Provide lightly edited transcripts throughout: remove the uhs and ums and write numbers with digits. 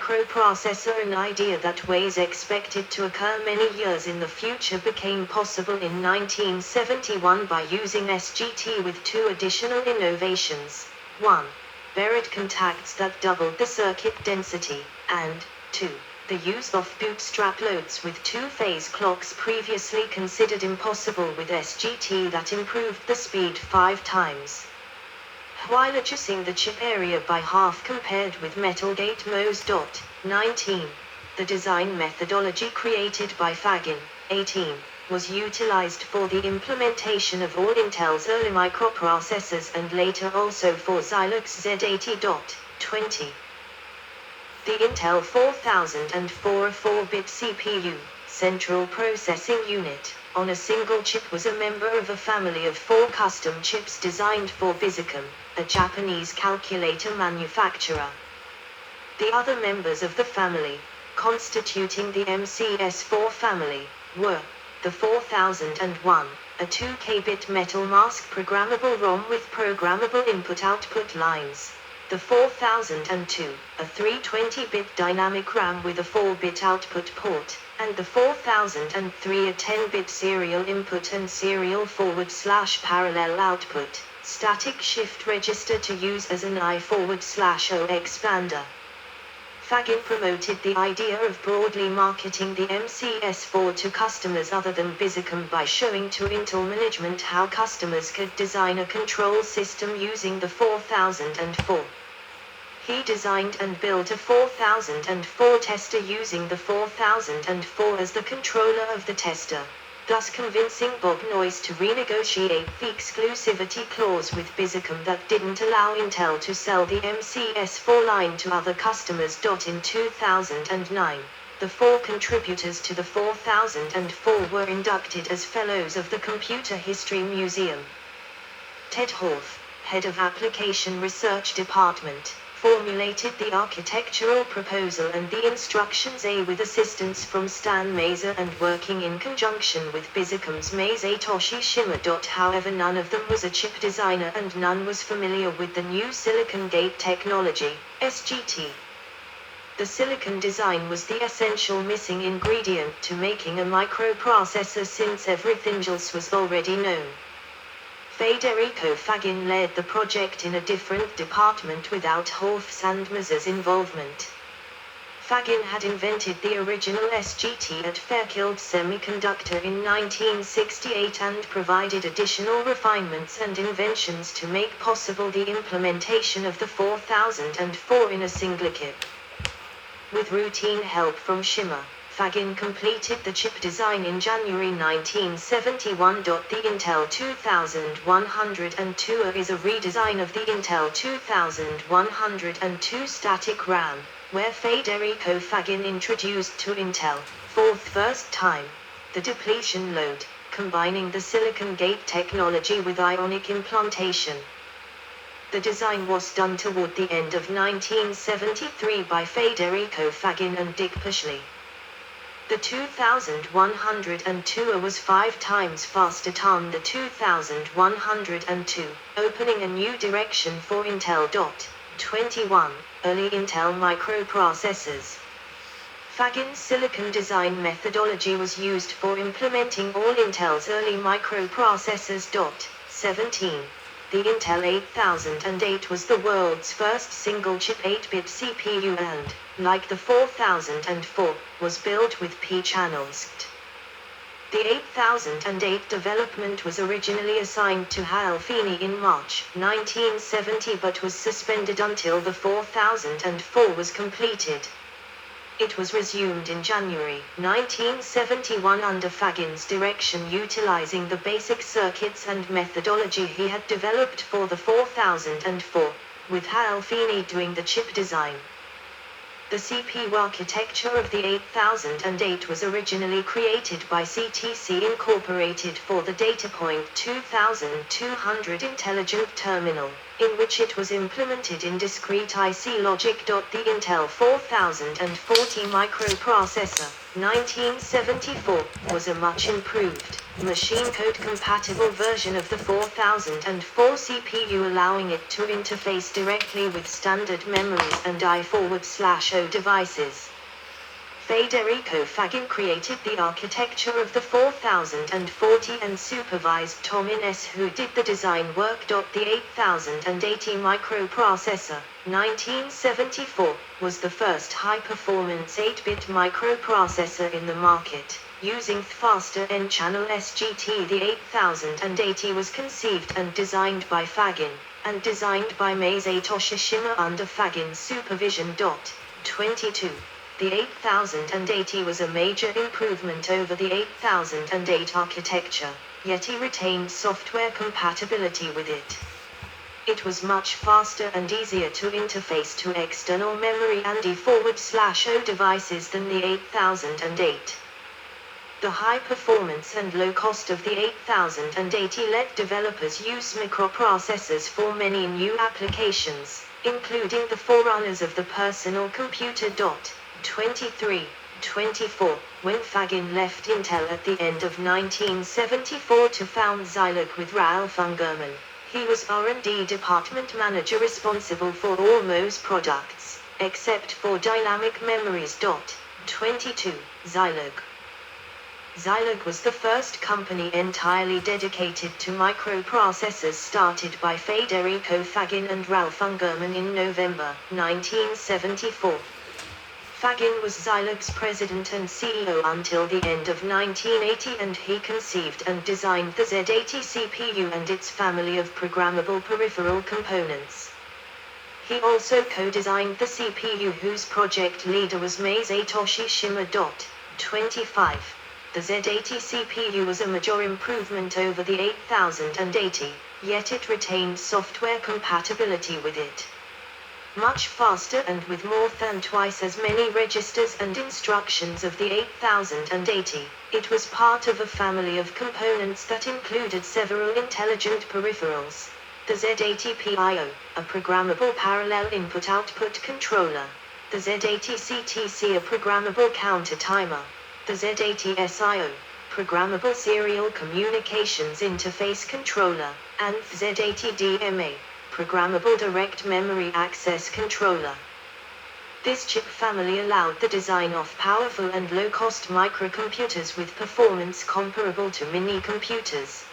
microprocessor, an idea that was expected to occur many years in the future, became possible in 1971 by using SGT with two additional innovations. 1. Buried contacts that doubled the circuit density, and 2. The use of bootstrap loads with two-phase clocks, previously considered impossible with SGT, that improved the speed 5 times. While reducing the chip area by half compared with metal gate MOS. 19. The design methodology created by Faggin, 18, was utilized for the implementation of all Intel's early microprocessors and later also for Xilinx Z80. 20. The Intel 4004 4-bit CPU, Central Processing Unit, on a single chip, was a member of a family of 4 custom chips designed for Bizicom, a Japanese calculator manufacturer. The other members of the family, constituting the MCS4 family, were the 4001, a 2K-bit metal mask programmable ROM with programmable input-output lines, the 4002, a 320-bit dynamic RAM with a 4-bit output port, and the 4003, a 10-bit serial input and serial forward/parallel output, static shift register to use as an I/O expander. Faggin promoted the idea of broadly marketing the MCS4 to customers other than Bizicom by showing to Intel management how customers could design a control system using the 4004. He designed and built a 4004 tester using the 4004 as the controller of the tester, thus convincing Bob Noyce to renegotiate the exclusivity clause with Bizicom that didn't allow Intel to sell the MCS4 line to other customers. In 2009, the 4 contributors to the 4004 were inducted as Fellows of the Computer History Museum. Ted Horff, head of Application Research Department, formulated the architectural proposal and the instructions with assistance from Stan Mazer and working in conjunction with Bizicom's Masatoshi Shima. However, none of them was a chip designer and none was familiar with the new silicon gate technology, SGT. The silicon design was the essential missing ingredient to making a microprocessor, since everything else was already known. Federico Faggin led the project in a different department without Horff's and Mazer's involvement. Faggin had invented the original SGT at Fairchild Semiconductor in 1968 and provided additional refinements and inventions to make possible the implementation of the 4004 in a single chip. With routine help from Shima, Faggin completed the chip design in January 1971. The Intel 2102 is a redesign of the Intel 2102 static RAM, where Federico Faggin introduced to Intel, for the first time, the depletion load, combining the silicon gate technology with ionic implantation. The design was done toward the end of 1973 by Federico Faggin and Dick Pushley. The 2102 was 5 times faster than the 2102, opening a new direction for Intel. 21. Early Intel microprocessors. Faggin's silicon design methodology was used for implementing all Intel's early microprocessors. 17. The Intel 8008 was the world's first single-chip 8-bit CPU and, like the 4004, was built with P-channels. The 8008 development was originally assigned to Hal Feeney in March 1970 but was suspended until the 4004 was completed. It was resumed in January 1971 under Faggin's direction, utilizing the basic circuits and methodology he had developed for the 4004, with Hal Feeney doing the chip design. The CPU architecture of the 8008 was originally created by CTC Incorporated for the DataPoint 2200 intelligent terminal, in which it was implemented in discrete IC logic. The Intel 4040 microprocessor, 1974, was a much improved, machine code compatible version of the 4004 CPU, allowing it to interface directly with standard memories and I/O devices. Federico Faggin created the architecture of the 4040 and supervised Tom Innes, who did the design work. The 8080 microprocessor, 1974, was the first high-performance 8-bit microprocessor in the market, using faster N-channel SGT. The 8080 was conceived and designed by Faggin, and designed by Masatoshi Shima under Faggin's supervision. 22. The 8080 was a major improvement over the 8008 architecture, yet he retained software compatibility with it. It was much faster and easier to interface to external memory and I/O devices than the 8008. The high performance and low cost of the 8080 let developers use microprocessors for many new applications, including the forerunners of the personal computer. 23-24, when Faggin left Intel at the end of 1974 to found Zilog with Ralph Ungerman, he was R&D department manager responsible for all MOS products, except for dynamic memories. 22, Zilog. Zilog was the first company entirely dedicated to microprocessors, started by Federico Faggin and Ralph Ungerman in November 1974. Faggin was Zilog's president and CEO until the end of 1980, and he conceived and designed the Z80 CPU and its family of programmable peripheral components. He also co-designed the CPU, whose project leader was Masatoshi Shima. 25. The Z80 CPU was a major improvement over the 8080, yet it retained software compatibility with it. Much faster and with more than twice as many registers and instructions of the 8080, it was part of a family of components that included several intelligent peripherals. The Z80 PIO, a programmable parallel input-output controller. The Z80 CTC, a programmable counter timer. The Z80 SIO, programmable serial communications interface controller, and the Z80 DMA, programmable direct memory access controller. This chip family allowed the design of powerful and low-cost microcomputers with performance comparable to mini-computers.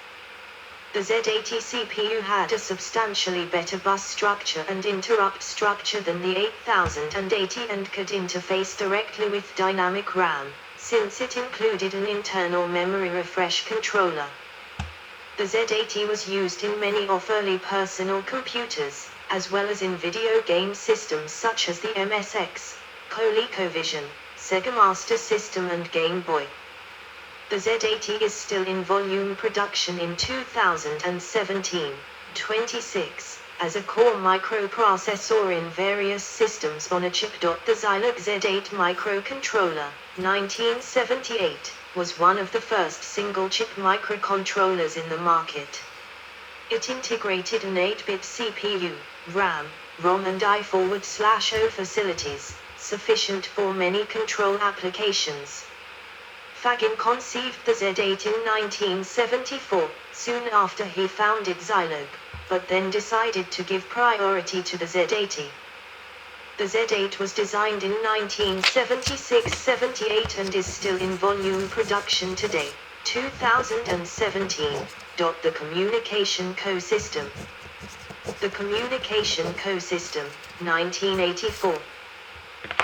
The Z80 CPU had a substantially better bus structure and interrupt structure than the 8080 and could interface directly with dynamic RAM, since it included an internal memory refresh controller. The Z80 was used in many of early personal computers, as well as in video game systems such as the MSX, ColecoVision, Sega Master System and Game Boy. The Z80 is still in volume production in 2017, 26, as a core microprocessor in various systems on a chip. The Zilog Z8 microcontroller, 1978, was one of the first single-chip microcontrollers in the market. It integrated an 8-bit CPU, RAM, ROM and I/O facilities, sufficient for many control applications. Faggin conceived the Z8 in 1974, soon after he founded Zilog, but then decided to give priority to the Z80. The Z8 was designed in 1976-78 and is still in volume production today, 2017. The Communication Co-System. The Communication Co-System, 1984.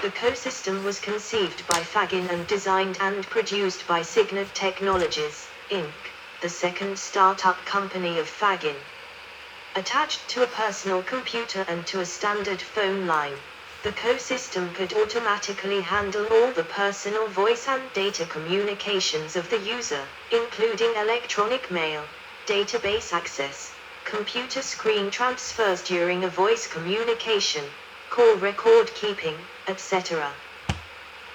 The co-system was conceived by Faggin and designed and produced by Signet Technologies, Inc., the second startup company of Faggin. Attached to a personal computer and to a standard phone line, the co-system could automatically handle all the personal voice and data communications of the user, including electronic mail, database access, computer screen transfers during a voice communication, call record keeping, etc.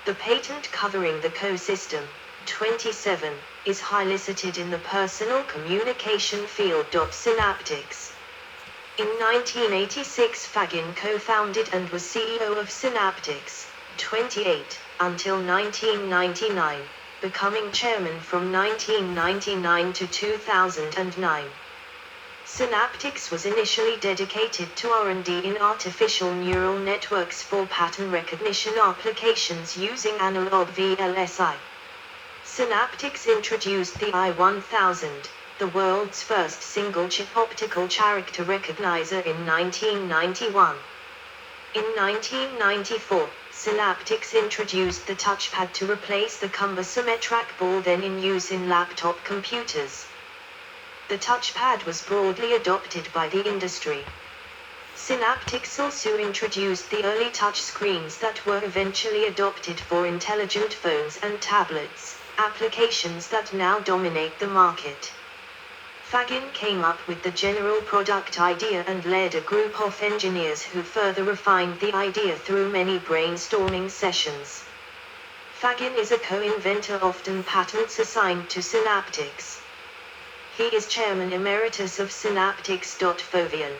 The patent covering the co-system, 27, is highlighted in the personal communication field. Synaptics. In 1986, Faggin co-founded and was CEO of Synaptics. 28. until 1999, becoming chairman from 1999 to 2009. Synaptics was initially dedicated to R&D in artificial neural networks for pattern recognition applications using analog VLSI. Synaptics introduced the I-1000, the world's first single-chip optical character recognizer, in 1991. In 1994, Synaptics introduced the touchpad to replace the cumbersome trackball then in use in laptop computers. The touchpad was broadly adopted by the industry. Synaptics also introduced the early touch screens that were eventually adopted for intelligent phones and tablets, applications that now dominate the market. Faggin came up with the general product idea and led a group of engineers who further refined the idea through many brainstorming sessions. Faggin is a co-inventor, often patents assigned to Synaptics. He is Chairman Emeritus of Synaptics. Faggin.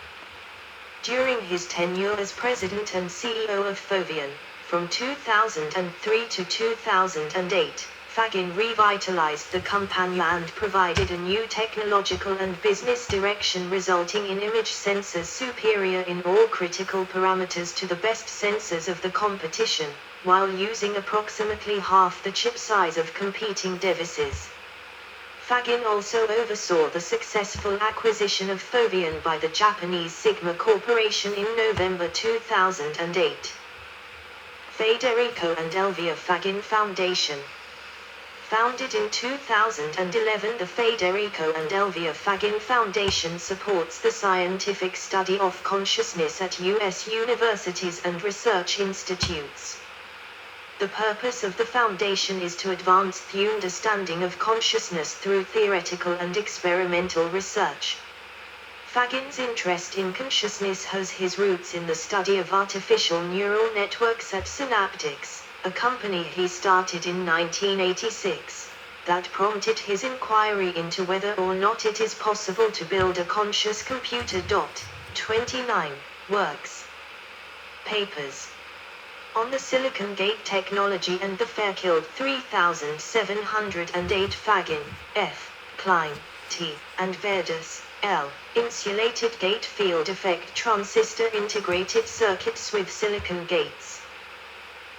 During his tenure as President and CEO of Faggin, from 2003 to 2008, Faggin revitalized the company and provided a new technological and business direction, resulting in image sensors superior in all critical parameters to the best sensors of the competition, while using approximately half the chip size of competing devices. Faggin also oversaw the successful acquisition of Faggin by the Japanese Sigma Corporation in November 2008. Federico and Elvia Faggin Foundation. Founded in 2011, the Federico and Elvia Faggin Foundation supports the scientific study of consciousness at U.S. universities and research institutes. The purpose of the foundation is to advance the understanding of consciousness through theoretical and experimental research. Faggin's interest in consciousness has his roots in the study of artificial neural networks at Synaptics, a company he started in 1986, that prompted his inquiry into whether or not it is possible to build a conscious computer. 29 Works. Papers. On the Silicon Gate technology and the Fairchild 3708 Faggin, F. Klein, T. and Verdus, L. Insulated gate field effect transistor integrated circuits with silicon gates.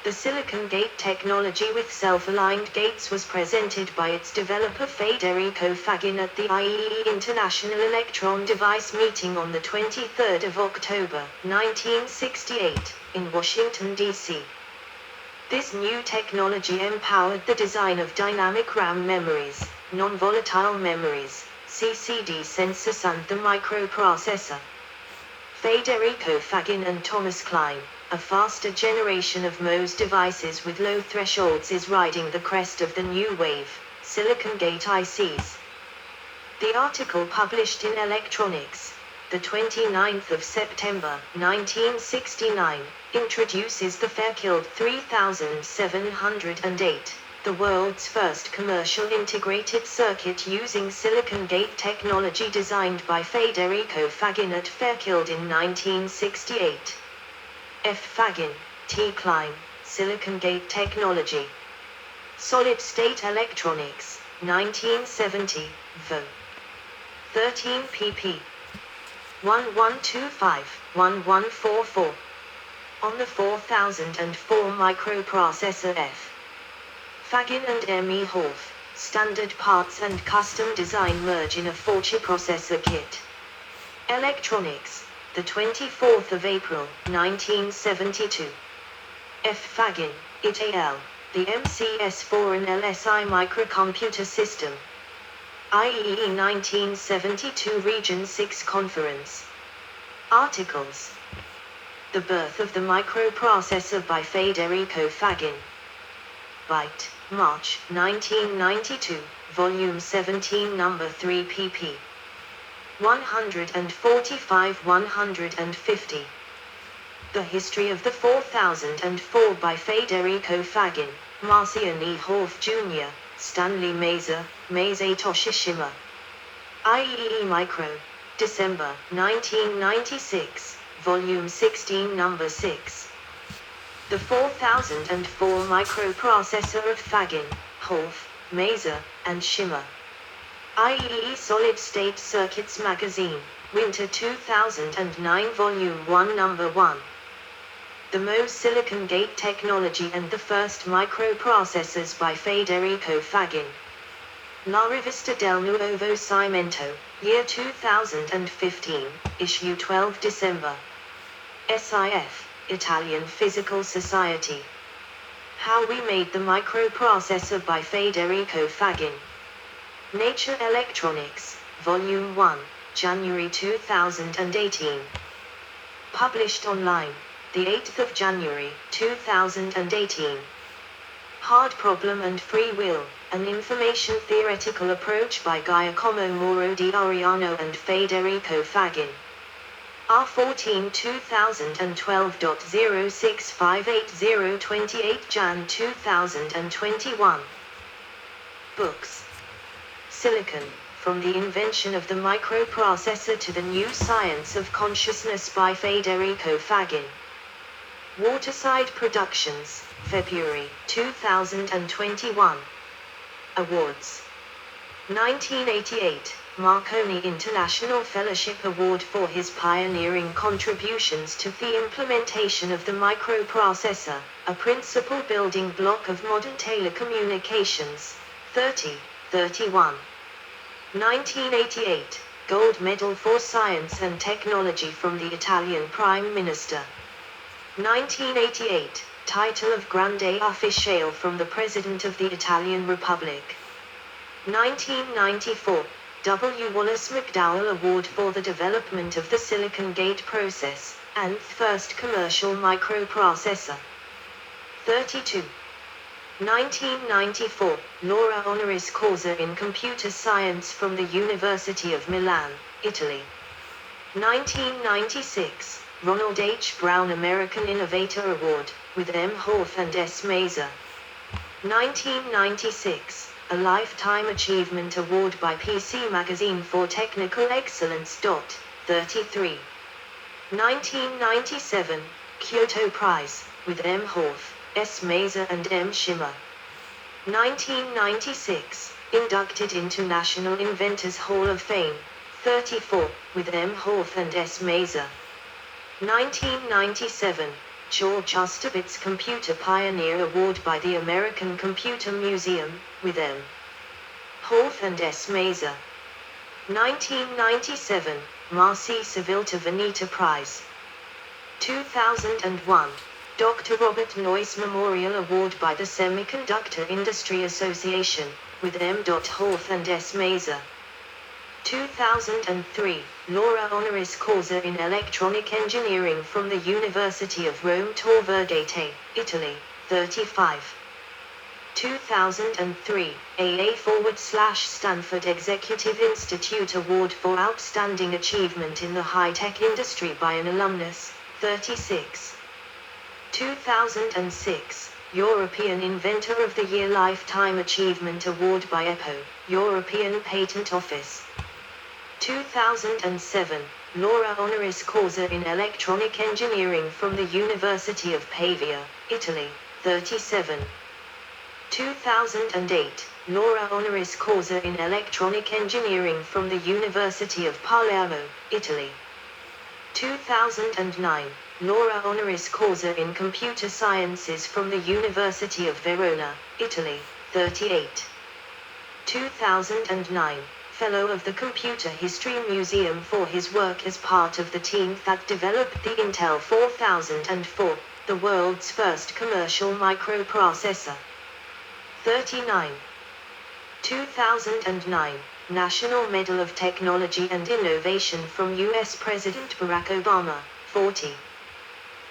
The silicon gate technology with self-aligned gates was presented by its developer Federico Faggin at the IEEE International Electron Device Meeting on the 23rd of October, 1968, in Washington, D.C. This new technology empowered the design of dynamic RAM memories, non-volatile memories, CCD sensors and the microprocessor. Federico Faggin and Thomas Klein, a faster generation of MOS devices with low thresholds, is riding the crest of the new wave, silicon gate ICs. The article, published in Electronics, the 29th of September, 1969, introduces the Fairchild 3708, the world's first commercial integrated circuit using silicon gate technology designed by Federico Faggin at Fairchild in 1968. F. Faggin, T. Klein, Silicon Gate Technology. Solid-State Electronics, 1970, Vo. 13 pp. 1125-1144. On the 4004 microprocessor F. Faggin and M. E. Horf, standard parts and custom design merge in a 4-chip processor kit. Electronics, the 24th of April, 1972. F. Faggin, IT al., the MCS4 and LSI microcomputer system. IEEE 1972 Region 6 Conference. Articles. The Birth of the Microprocessor by Federico Faggin. Byte, March, 1992, Volume 17, Number 3 pp. 145-150. The History of the 4004 by Federico Faggin, Marcian E. Horf Jr., Stanley Maser, Meisei Toshishima. IEEE Micro, December, 1996, Volume 16, Number 6. The 4004 microprocessor of Faggin, Hoffe, Maser, and Schimmer. IEEE Solid State Circuits Magazine, Winter 2009 Volume 1 Number 1. The Mo Silicon Gate Technology and the First Microprocessors by Federico Faggin. La Rivista del Nuovo Cimento, Year 2015, Issue 12 December. SIF, Italian Physical Society. How We Made the Microprocessor by Federico Faggin. Nature Electronics, Volume 1, January 2018. Published online, the 8th of January, 2018. Hard Problem and Free Will, an information theoretical approach by Giacomo Moro di Ariano and Federico Faggin. R14 2012.0658028 Jan 2021. Books. Silicon, From the Invention of the Microprocessor to the New Science of Consciousness by Federico Faggin. Waterside Productions, February 2021. Awards. 1988, Marconi International Fellowship Award for his pioneering contributions to the implementation of the microprocessor, a principal building block of modern telecommunications. 31. 1988, Gold Medal for Science and Technology from the Italian Prime Minister. 1988, Title of Grande Ufficiale from the President of the Italian Republic. 1994, W. Wallace McDowell Award for the development of the Silicon Gate process, and first commercial microprocessor. 32. 1994, Laurea Honoris Causa in Computer Science from the University of Milan, Italy. 1996, Ronald H. Brown American Innovator Award, with M. Hoffe and S. Maser. 1996, a Lifetime Achievement Award by PC Magazine for Technical Excellence. 33. 1997, Kyoto Prize, with M. Hoffe, S. Maser and M. Schimmer. 1996, inducted into National Inventors Hall of Fame. 34, with M. Hoffe and S. Maser. 1997, George Ustabitz Computer Pioneer Award by the American Computer Museum, with M. Hoffe and S. Maser. 1997, Marci Civilta Veneta Prize. 2001, Dr. Robert Noyce Memorial Award by the Semiconductor Industry Association, with M. Hoffe and S. Maser. 2003, Laurea Honoris Causa in Electronic Engineering from the University of Rome Tor Vergate, Italy. 35. 2003, AA/Stanford Executive Institute Award for Outstanding Achievement in the High-Tech Industry by an alumnus. 36. 2006, European Inventor of the Year Lifetime Achievement Award by EPO, European Patent Office. 2007, Laurea Honoris Causa in Electronic Engineering from the University of Pavia, Italy. 37. 2008, Laurea Honoris Causa in Electronic Engineering from the University of Palermo, Italy. 2009, Laurea Honoris Causa in Computer Sciences from the University of Verona, Italy. 38. 2009, Fellow of the Computer History Museum for his work as part of the team that developed the Intel 4004, the world's first commercial microprocessor. 39. 2009, National Medal of Technology and Innovation from U.S. President Barack Obama. 40.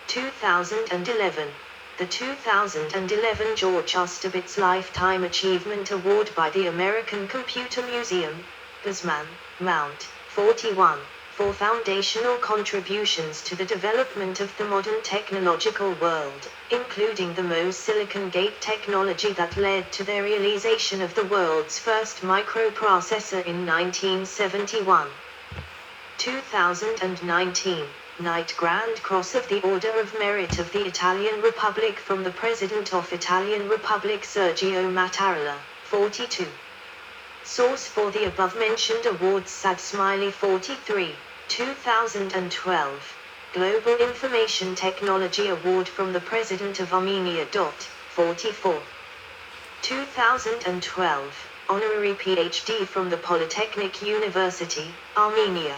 2011, the 2011 George Ustabitz Lifetime Achievement Award by the American Computer Museum, Guzman, Mount. 41, for foundational contributions to the development of the modern technological world, including the Mo Silicon Gate technology that led to the realization of the world's first microprocessor in 1971. 2019, Knight Grand Cross of the Order of Merit of the Italian Republic from the President of Italian Republic Sergio Mattarella, 42. Source for the above-mentioned awards Sad Smiley 43, 2012. Global Information Technology Award from the President of Armenia. 44. 2012. Honorary PhD from the Polytechnic University, Armenia.